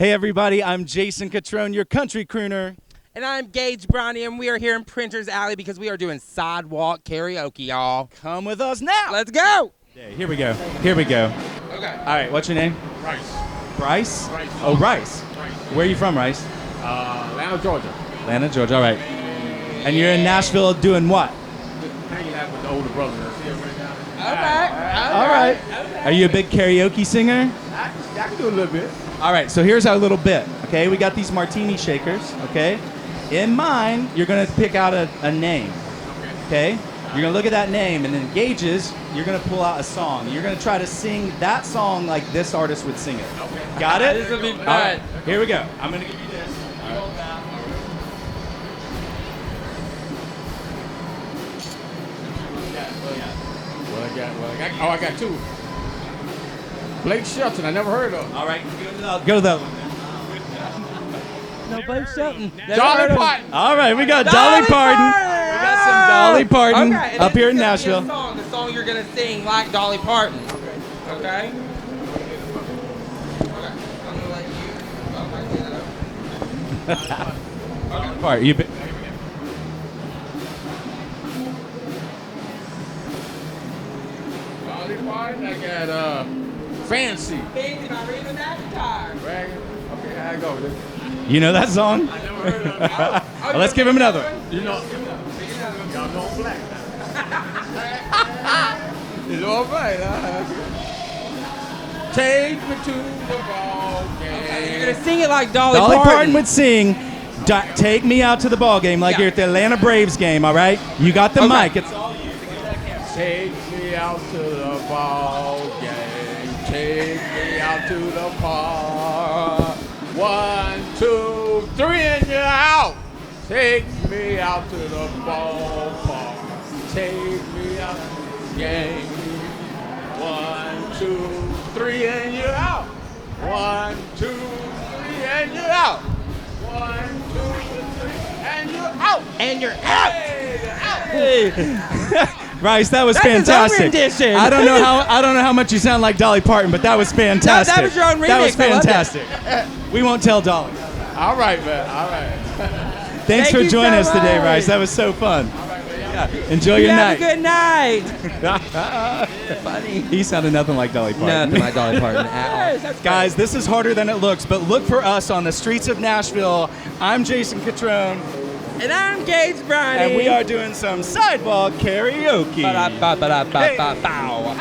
Hey everybody, I'm Jason Catrone, your country crooner. And I'm Gage Brownie, and we are here in Printer's Alley because we are doing Sidewalk Karaoke, y'all. Come with us now. Let's go. Okay, here we go. Here we go. Okay. All right, what's your name? Rice. Bryce? Rice. Oh, Rice. Rice. Where are you from, Rice? Atlanta, Georgia. Atlanta, Georgia. All right. And you're in Nashville doing what? Hanging out with the older brothers. All right. Are you a big karaoke singer? I can do a little bit. All right, so here's our little bit, okay? We got these martini shakers, okay? In mine, you're gonna pick out a name, okay? You're gonna look at that name, and then Gage's, you're gonna pull out a song. You're gonna try to sing that song like this artist would sing it. Okay. Got it? This will be fun. All right, here we go. I'm gonna give you this. You hold that. I got two. Blake Shelton, I never heard of. All right, go to the other one. No, Blake Shelton. Dolly Parton. All right, we got Dolly Parton. We got some Dolly Parton Okay, up here in this Nashville. is gonna be a song, the song you're going to sing like Dolly Parton. Okay? Okay. I'm going to let you. Part, you. Dolly Parton, I got Fancy. Fancy by Reba McEntire. Okay, I go with it. You know that song? I never heard of it. Well, let's give him another one. You know, y'all know I'm black. It's all right. Take me to the ball game. You're going to sing it like Dolly Dolly Parton. Parton would sing, "Take me out to the ball game," like Yeah. you're at the Atlanta Braves game, all right? You got the mic. It's all you. Take me out to the ball game. Take me out to the park. 1, 2, 3, and you're out. Take me out to the ballpark. Take me out to the game. 1, 2, 3, and you're out. 1, 2, 3, and you're out. 1, 2, 3, and you're out. And you're out. Hey, you're out. Hey. Rice, that was That's his own fantastic. rendition. I don't know how much you sound like Dolly Parton, but that was fantastic. That was your own remix. That was I loved it. fantastic. We won't tell Dolly. All right, man. All right. Thanks Thank for you joining so us today, much. Rice. That was so fun. Yeah. Enjoy your Have night. a good night. Funny. He sounded nothing like Dolly Parton. Nothing like Dolly Parton at all. Guys, this is harder than it looks, but look for us on the streets of Nashville. I'm Jason Catrone, And I'm Gage Brownie. and we are doing some sidewalk karaoke. Ba-da-ba-ba-da-ba-ba-bow.